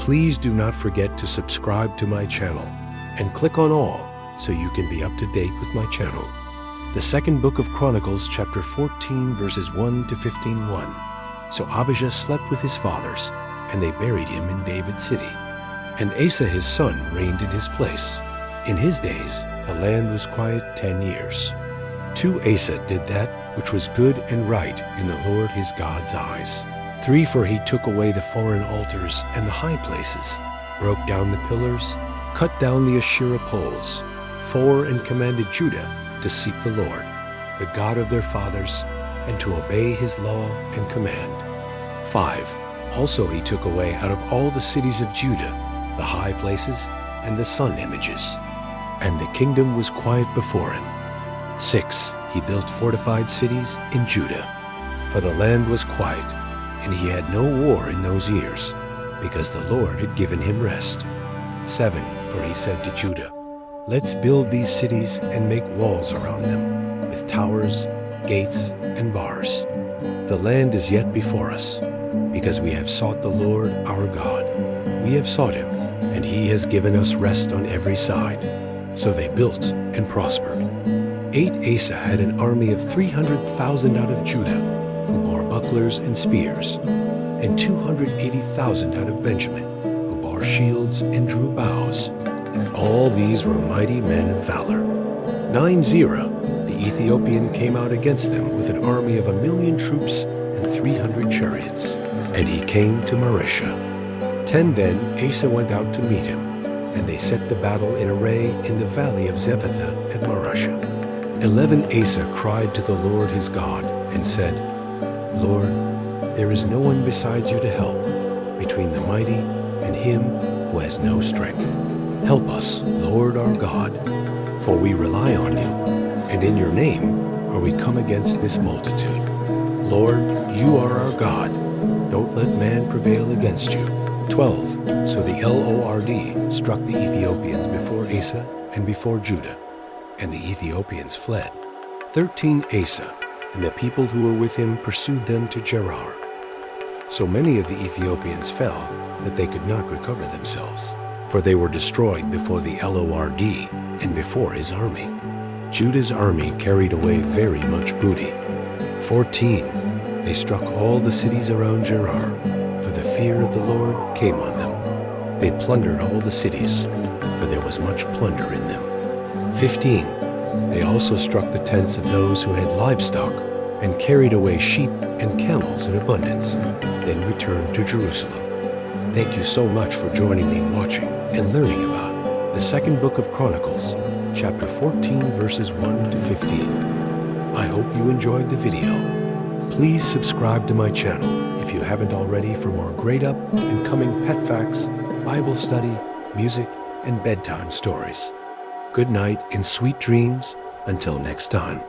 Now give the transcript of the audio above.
Please do not forget to subscribe to my channel and click on all so you can be up to date with my channel. The second book of Chronicles, chapter 14, verses 1 to 15:1. So Abijah slept with his fathers, and they buried him in David's city. And Asa his son reigned in his place. In his days the land was quiet 10 years. 2 Asa did that which was good and right in the Lord his God's eyes. 3 For he took away the foreign altars and the high places, broke down the pillars, cut down the Asherah poles. 4 And commanded Judah to seek the Lord, the God of their fathers, and to obey his law and command. 5 Also he took away out of all the cities of Judah the high places and the sun images, and the kingdom was quiet before him. 6 He built fortified cities in Judah, for the land was quiet, and he had no war in those years, because the Lord had given him rest. 7 For he said to Judah, "Let's build these cities and make walls around them, with towers, gates, and bars. The land is yet before us, because we have sought the Lord our God. We have sought him, and he has given us rest on every side." So they built and prospered. 8 Asa had an army of 300,000 out of Judah, who bore bucklers and spears, and 280,000 out of Benjamin, who bore shields and drew bows. All these were mighty men of valor. 9 Zerah, the Ethiopian, came out against them with an army of 1,000,000 troops and 300 chariots, and he came to Maresha. 10 Then Asa went out to meet him, and they set the battle in array in the valley of Zephathah at Maresha. 11 Asa cried to the Lord his God and said, "Lord, there is no one besides you to help, between the mighty and him who has no strength. Help us, Lord our God, for we rely on you, and in your name are we come against this multitude. Lord, you are our God. Don't let man prevail against you." 12 So the Lord struck the Ethiopians before Asa and before Judah, and the Ethiopians fled. 13 Asa and the people who were with him pursued them to Gerar. So many of the Ethiopians fell that they could not recover themselves, for they were destroyed before the Lord and before his army. Judah's army carried away very much booty. 14 They struck all the cities around Gerar, for the fear of the Lord came on them. They plundered all the cities, for there was much plunder in them. 15 They also struck the tents of those who had livestock, and carried away sheep and camels in abundance, then returned to Jerusalem. Thank you so much for joining me watching and learning about the second book of Chronicles, chapter 14, verses 1 to 15. I hope you enjoyed the video. Please subscribe to my channel if you haven't already for more great up and coming pet facts, Bible study, music, and bedtime stories. Good night and sweet dreams until next time.